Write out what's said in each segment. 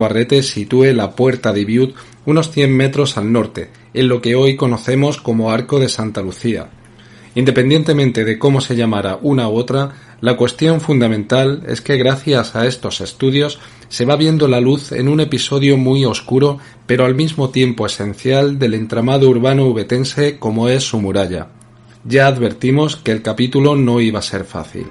Navarrete sitúe la Puerta de Ibiud unos 100 metros al norte, en lo que hoy conocemos como Arco de Santa Lucía. Independientemente de cómo se llamara una u otra, la cuestión fundamental es que gracias a estos estudios se va viendo la luz en un episodio muy oscuro, pero al mismo tiempo esencial del entramado urbano ubetense como es su muralla. Ya advertimos que el capítulo no iba a ser fácil.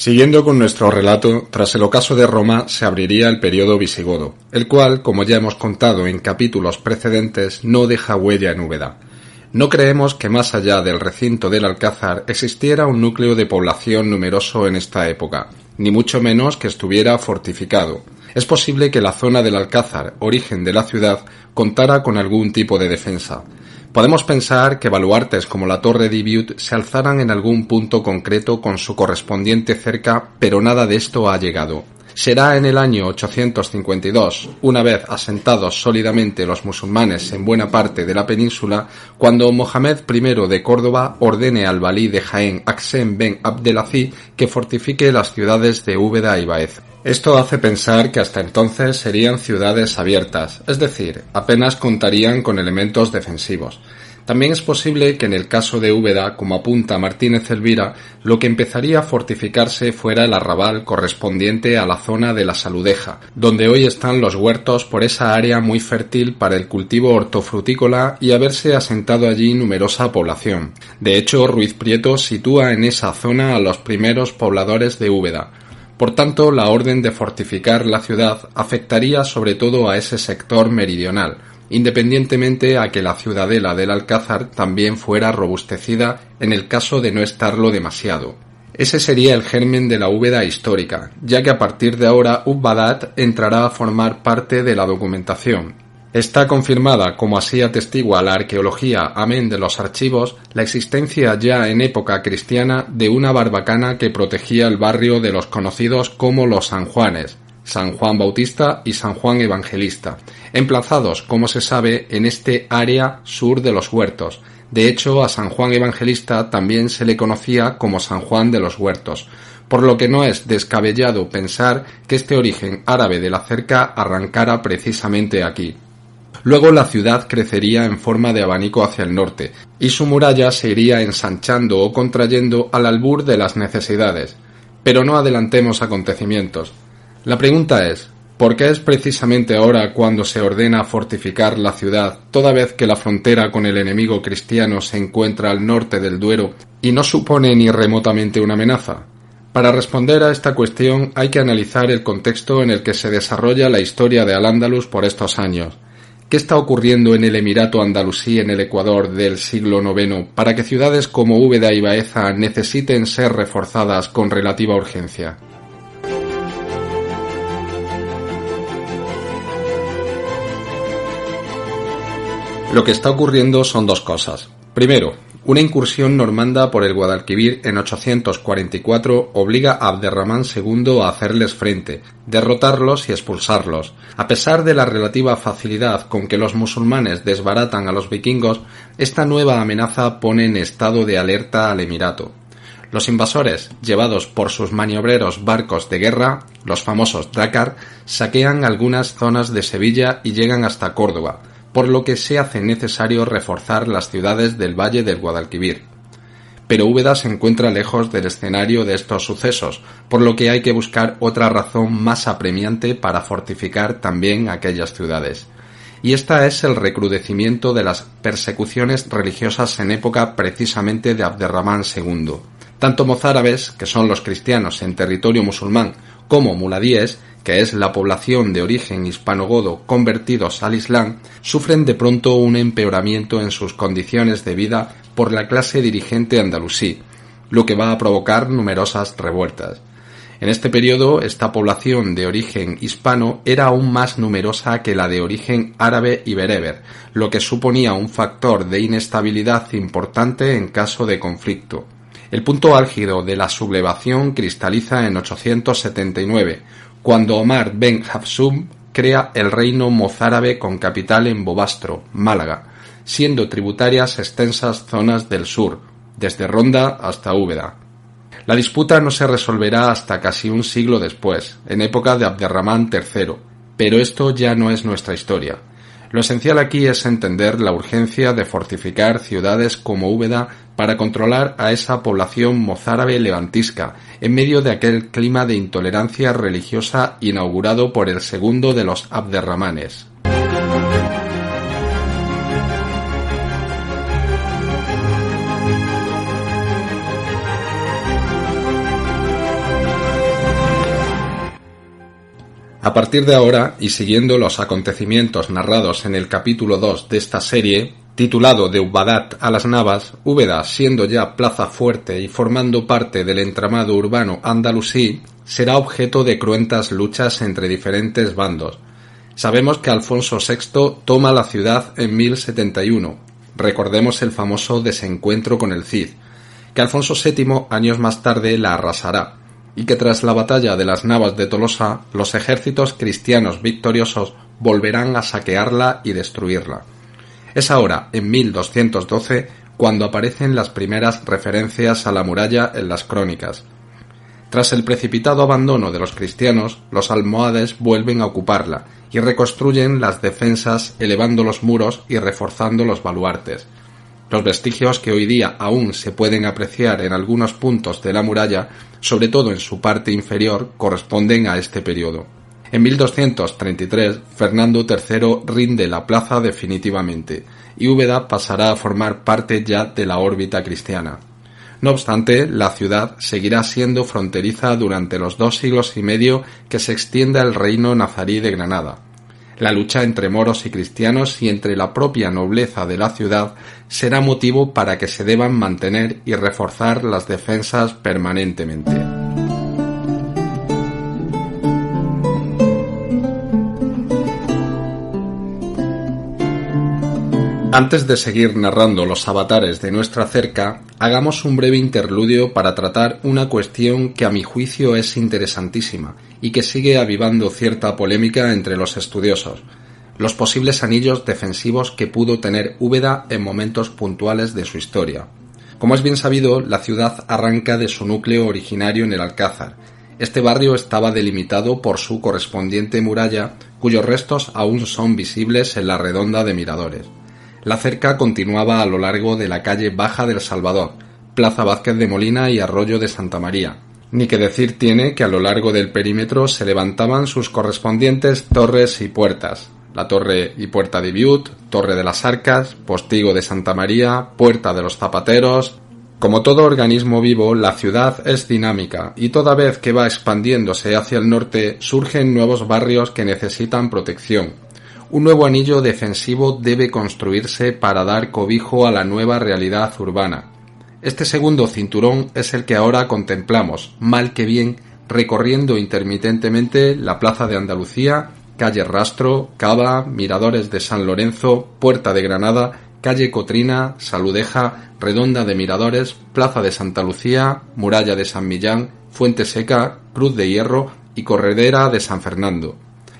Siguiendo con nuestro relato, tras el ocaso de Roma se abriría el periodo visigodo, el cual, como ya hemos contado en capítulos precedentes, no deja huella en Úbeda. No creemos que más allá del recinto del Alcázar existiera un núcleo de población numeroso en esta época, ni mucho menos que estuviera fortificado. Es posible que la zona del Alcázar, origen de la ciudad, contara con algún tipo de defensa. Podemos pensar que baluartes como la Torre de Ibiud se alzaran en algún punto concreto con su correspondiente cerca, pero nada de esto ha llegado. Será en el año 852, una vez asentados sólidamente los musulmanes en buena parte de la península, cuando Mohamed I de Córdoba ordene al valí de Jaén, Aksem ben Abdelaziz, que fortifique las ciudades de Úbeda y Baeza. Esto hace pensar que hasta entonces serían ciudades abiertas, es decir, apenas contarían con elementos defensivos. También es posible que en el caso de Úbeda, como apunta Martínez Elvira, lo que empezaría a fortificarse fuera el arrabal correspondiente a la zona de la Saludeja, donde hoy están los huertos por esa área muy fértil para el cultivo hortofrutícola y haberse asentado allí numerosa población. De hecho, Ruiz Prieto sitúa en esa zona a los primeros pobladores de Úbeda. Por tanto, la orden de fortificar la ciudad afectaría sobre todo a ese sector meridional, independientemente a que la ciudadela del Alcázar también fuera robustecida en el caso de no estarlo demasiado. Ese sería el germen de la Úbeda histórica, ya que a partir de ahora Ubbadat entrará a formar parte de la documentación. Está confirmada, como así atestigua la arqueología amén de los archivos, la existencia ya en época cristiana de una barbacana que protegía el barrio de los conocidos como los San Juanes, San Juan Bautista y San Juan Evangelista, emplazados, como se sabe, en este área sur de los Huertos. De hecho, a San Juan Evangelista también se le conocía como San Juan de los Huertos, por lo que no es descabellado pensar que este origen árabe de la cerca arrancara precisamente aquí. Luego la ciudad crecería en forma de abanico hacia el norte, y su muralla se iría ensanchando o contrayendo al albur de las necesidades. Pero no adelantemos acontecimientos. La pregunta es, ¿por qué es precisamente ahora cuando se ordena fortificar la ciudad, toda vez que la frontera con el enemigo cristiano se encuentra al norte del Duero y no supone ni remotamente una amenaza? Para responder a esta cuestión hay que analizar el contexto en el que se desarrolla la historia de Al-Ándalus por estos años. ¿Qué está ocurriendo en el Emirato andalusí en el Ecuador del siglo IX para que ciudades como Úbeda y Baeza necesiten ser reforzadas con relativa urgencia? Lo que está ocurriendo son dos cosas. Primero, una incursión normanda por el Guadalquivir en 844 obliga a Abderramán II a hacerles frente, derrotarlos y expulsarlos. A pesar de la relativa facilidad con que los musulmanes desbaratan a los vikingos, esta nueva amenaza pone en estado de alerta al Emirato. Los invasores, llevados por sus maniobreros barcos de guerra, los famosos Dácar, saquean algunas zonas de Sevilla y llegan hasta Córdoba, por lo que se hace necesario reforzar las ciudades del Valle del Guadalquivir. Pero Úbeda se encuentra lejos del escenario de estos sucesos, por lo que hay que buscar otra razón más apremiante para fortificar también aquellas ciudades. Y esta es el recrudecimiento de las persecuciones religiosas en época precisamente de Abderramán II. Tanto mozárabes, que son los cristianos en territorio musulmán, como muladíes, que es la población de origen hispanogodo convertidos al Islam, sufren de pronto un empeoramiento en sus condiciones de vida por la clase dirigente andalusí, lo que va a provocar numerosas revueltas. En este periodo, esta población de origen hispano era aún más numerosa que la de origen árabe y bereber, lo que suponía un factor de inestabilidad importante en caso de conflicto. El punto álgido de la sublevación cristaliza en 879, cuando Omar ben Hafsum crea el reino mozárabe con capital en Bobastro, Málaga, siendo tributarias extensas zonas del sur, desde Ronda hasta Úbeda. La disputa no se resolverá hasta casi un siglo después, en época de Abderramán III, pero esto ya no es nuestra historia. Lo esencial aquí es entender la urgencia de fortificar ciudades como Úbeda para controlar a esa población mozárabe levantisca, en medio de aquel clima de intolerancia religiosa inaugurado por el segundo de los Abderramanes. A partir de ahora, y siguiendo los acontecimientos narrados en el capítulo 2 de esta serie, titulado de Ubadat a las Navas, Úbeda, siendo ya plaza fuerte y formando parte del entramado urbano andalusí, será objeto de cruentas luchas entre diferentes bandos. Sabemos que Alfonso VI toma la ciudad en 1071, recordemos el famoso desencuentro con el Cid, que Alfonso VII años más tarde la arrasará, y que tras la batalla de las Navas de Tolosa, los ejércitos cristianos victoriosos volverán a saquearla y destruirla. Es ahora, en 1212, cuando aparecen las primeras referencias a la muralla en las crónicas. Tras el precipitado abandono de los cristianos, los almohades vuelven a ocuparla y reconstruyen las defensas elevando los muros y reforzando los baluartes. Los vestigios que hoy día aún se pueden apreciar en algunos puntos de la muralla, sobre todo en su parte inferior, corresponden a este periodo. En 1233, Fernando III rinde la plaza definitivamente, y Úbeda pasará a formar parte ya de la órbita cristiana. No obstante, la ciudad seguirá siendo fronteriza durante los 2 siglos y medio que se extienda el reino nazarí de Granada. La lucha entre moros y cristianos y entre la propia nobleza de la ciudad será motivo para que se deban mantener y reforzar las defensas permanentemente. Antes de seguir narrando los avatares de nuestra cerca, hagamos un breve interludio para tratar una cuestión que a mi juicio es interesantísima y que sigue avivando cierta polémica entre los estudiosos: los posibles anillos defensivos que pudo tener Úbeda en momentos puntuales de su historia. Como es bien sabido, la ciudad arranca de su núcleo originario en el Alcázar. Este barrio estaba delimitado por su correspondiente muralla, cuyos restos aún son visibles en la redonda de Miradores. La cerca continuaba a lo largo de la calle Baja del Salvador, Plaza Vázquez de Molina y Arroyo de Santa María. Ni que decir tiene que a lo largo del perímetro se levantaban sus correspondientes torres y puertas: la Torre y Puerta de Viut, Torre de las Arcas, Postigo de Santa María, Puerta de los Zapateros. Como todo organismo vivo, la ciudad es dinámica y toda vez que va expandiéndose hacia el norte surgen nuevos barrios que necesitan protección. Un nuevo anillo defensivo debe construirse para dar cobijo a la nueva realidad urbana. Este segundo cinturón es el que ahora contemplamos, mal que bien, recorriendo intermitentemente la Plaza de Andalucía, calle Rastro, Cava, Miradores de San Lorenzo, Puerta de Granada, calle Cotrina, Saludeja, Redonda de Miradores, Plaza de Santa Lucía, Muralla de San Millán, Fuente Seca, Cruz de Hierro y Corredera de San Fernando.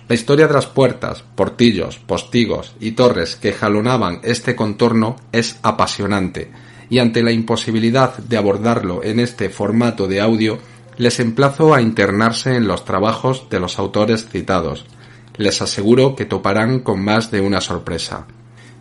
La historia de las puertas, portillos, postigos y torres que jalonaban este contorno es apasionante, y ante la imposibilidad de abordarlo en este formato de audio, les emplazo a internarse en los trabajos de los autores citados. Les aseguro que toparán con más de una sorpresa.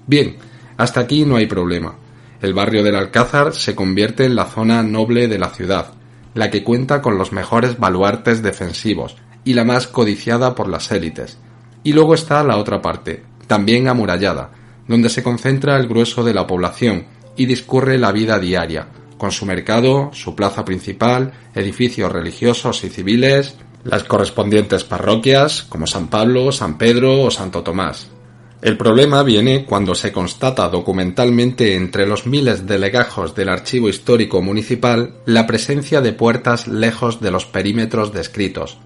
Bien, hasta aquí no hay problema. El barrio del Alcázar se convierte en la zona noble de la ciudad, la que cuenta con los mejores baluartes defensivos y la más codiciada por las élites. Y luego está la otra parte, también amurallada, donde se concentra el grueso de la población y discurre la vida diaria, con su mercado, su plaza principal, edificios religiosos y civiles, las correspondientes parroquias, como San Pablo, San Pedro o Santo Tomás. El problema viene cuando se constata documentalmente entre los miles de legajos del Archivo Histórico Municipal la presencia de puertas lejos de los perímetros descritos: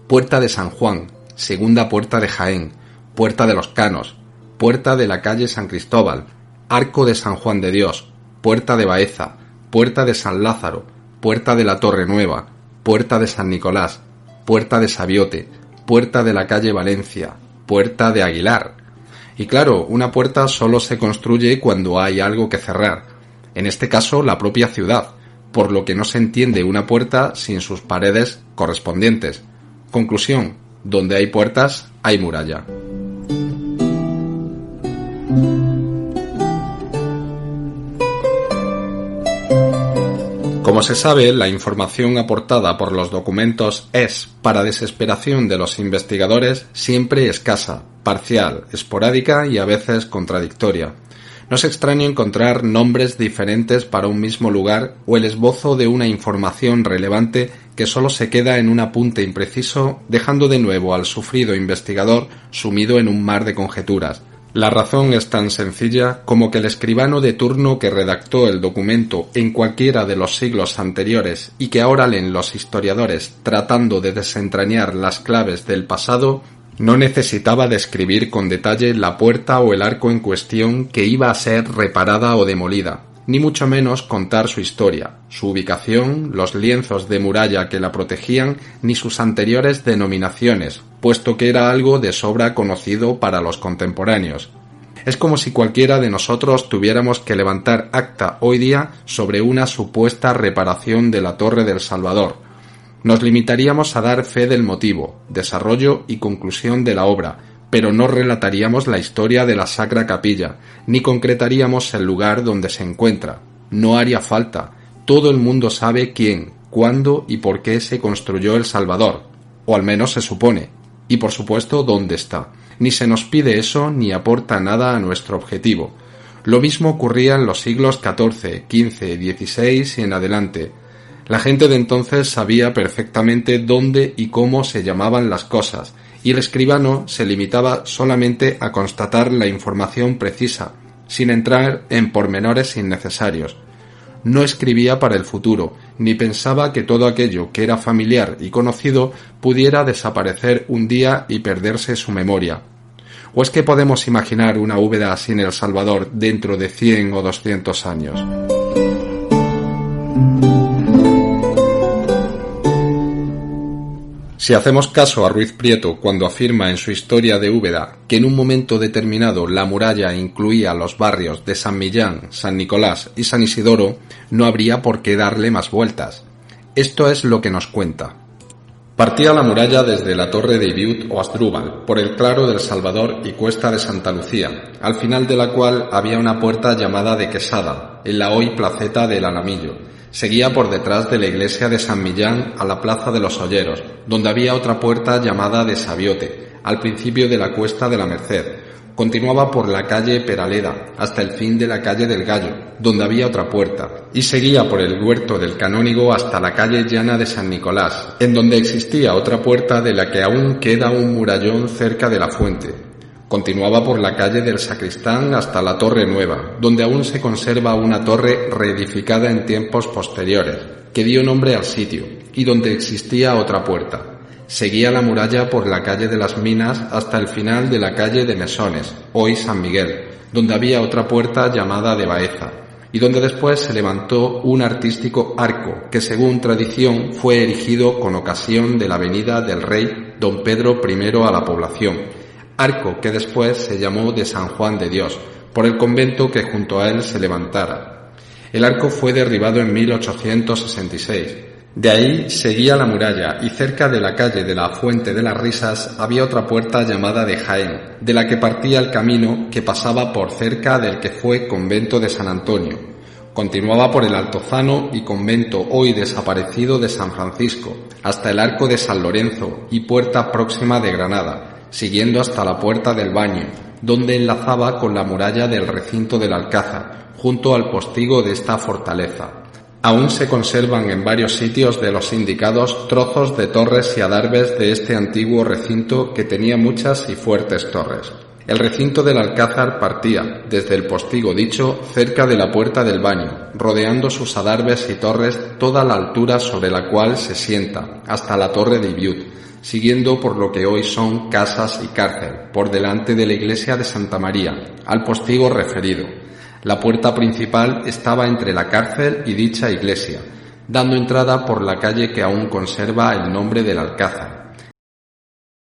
Puerta de San Juan, Segunda Puerta de Jaén, Puerta de los Canos, Puerta de la calle San Cristóbal, Arco de San Juan de Dios, Puerta de Baeza, Puerta de San Lázaro, Puerta de la Torre Nueva, Puerta de San Nicolás, Puerta de Sabiote, Puerta de la calle Valencia, Puerta de Aguilar. Y claro, una puerta solo se construye cuando hay algo que cerrar, en este caso la propia ciudad, por lo que no se entiende una puerta sin sus paredes correspondientes. Conclusión, donde hay puertas, hay muralla. Como se sabe, la información aportada por los documentos es, para desesperación de los investigadores, siempre escasa, parcial, esporádica y a veces contradictoria. No es extraño encontrar nombres diferentes para un mismo lugar o el esbozo de una información relevante que solo se queda en un apunte impreciso, dejando de nuevo al sufrido investigador sumido en un mar de conjeturas. La razón es tan sencilla como que el escribano de turno que redactó el documento en cualquiera de los siglos anteriores y que ahora leen los historiadores tratando de desentrañar las claves del pasado, no necesitaba describir con detalle la puerta o el arco en cuestión que iba a ser reparada o demolida, ni mucho menos contar su historia, su ubicación, los lienzos de muralla que la protegían, ni sus anteriores denominaciones, puesto que era algo de sobra conocido para los contemporáneos. Es como si cualquiera de nosotros tuviéramos que levantar acta hoy día sobre una supuesta reparación de la Torre del Salvador. Nos limitaríamos a dar fe del motivo, desarrollo y conclusión de la obra, pero no relataríamos la historia de la Sacra Capilla, ni concretaríamos el lugar donde se encuentra. No haría falta. Todo el mundo sabe quién, cuándo y por qué se construyó el Salvador, o al menos se supone, y por supuesto dónde está. Ni se nos pide eso ni aporta nada a nuestro objetivo. Lo mismo ocurría en los siglos XIV, XV, XVI y en adelante. La gente de entonces sabía perfectamente dónde y cómo se llamaban las cosas, y el escribano se limitaba solamente a constatar la información precisa, sin entrar en pormenores innecesarios. No escribía para el futuro, ni pensaba que todo aquello que era familiar y conocido pudiera desaparecer un día y perderse su memoria. ¿O es que podemos imaginar una Úbeda sin El Salvador dentro de 100 o 200 años? Si hacemos caso a Ruiz Prieto cuando afirma en su Historia de Úbeda que en un momento determinado la muralla incluía los barrios de San Millán, San Nicolás y San Isidoro, no habría por qué darle más vueltas. Esto es lo que nos cuenta. Partía la muralla desde la Torre de Ibiut o Asdrúbal, por el Claro del Salvador y Cuesta de Santa Lucía, al final de la cual había una puerta llamada de Quesada, en la hoy placeta del Alamillo. Seguía por detrás de la iglesia de San Millán a la plaza de los Olleros, donde había otra puerta llamada de Sabiote, al principio de la Cuesta de la Merced. Continuaba por la calle Peraleda, hasta el fin de la calle del Gallo, donde había otra puerta, y seguía por el huerto del Canónigo hasta la calle llana de San Nicolás, en donde existía otra puerta de la que aún queda un murallón cerca de la fuente. Continuaba por la calle del Sacristán hasta la Torre Nueva, donde aún se conserva una torre reedificada en tiempos posteriores, que dio nombre al sitio, y donde existía otra puerta. Seguía la muralla por la calle de las Minas hasta el final de la calle de Mesones, hoy San Miguel, donde había otra puerta llamada de Baeza, y donde después se levantó un artístico arco, que según tradición fue erigido con ocasión de la venida del rey don Pedro I a la población, arco que después se llamó de San Juan de Dios, por el convento que junto a él se levantara. El arco fue derribado en 1866. De ahí seguía la muralla y cerca de la calle de la Fuente de las Risas había otra puerta llamada de Jaén, de la que partía el camino que pasaba por cerca del que fue convento de San Antonio. Continuaba por el Altozano y convento hoy desaparecido de San Francisco, hasta el arco de San Lorenzo y puerta próxima de Granada, siguiendo hasta la Puerta del Baño, donde enlazaba con la muralla del recinto del Alcázar, junto al postigo de esta fortaleza. Aún se conservan en varios sitios de los indicados trozos de torres y adarves de este antiguo recinto que tenía muchas y fuertes torres. El recinto del Alcázar partía, desde el postigo dicho, cerca de la Puerta del Baño, rodeando sus adarves y torres toda la altura sobre la cual se sienta, hasta la Torre de Ibiut, siguiendo por lo que hoy son casas y cárcel, por delante de la iglesia de Santa María, al postigo referido. La puerta principal estaba entre la cárcel y dicha iglesia. dando entrada por la calle que aún conserva el nombre del Alcázar,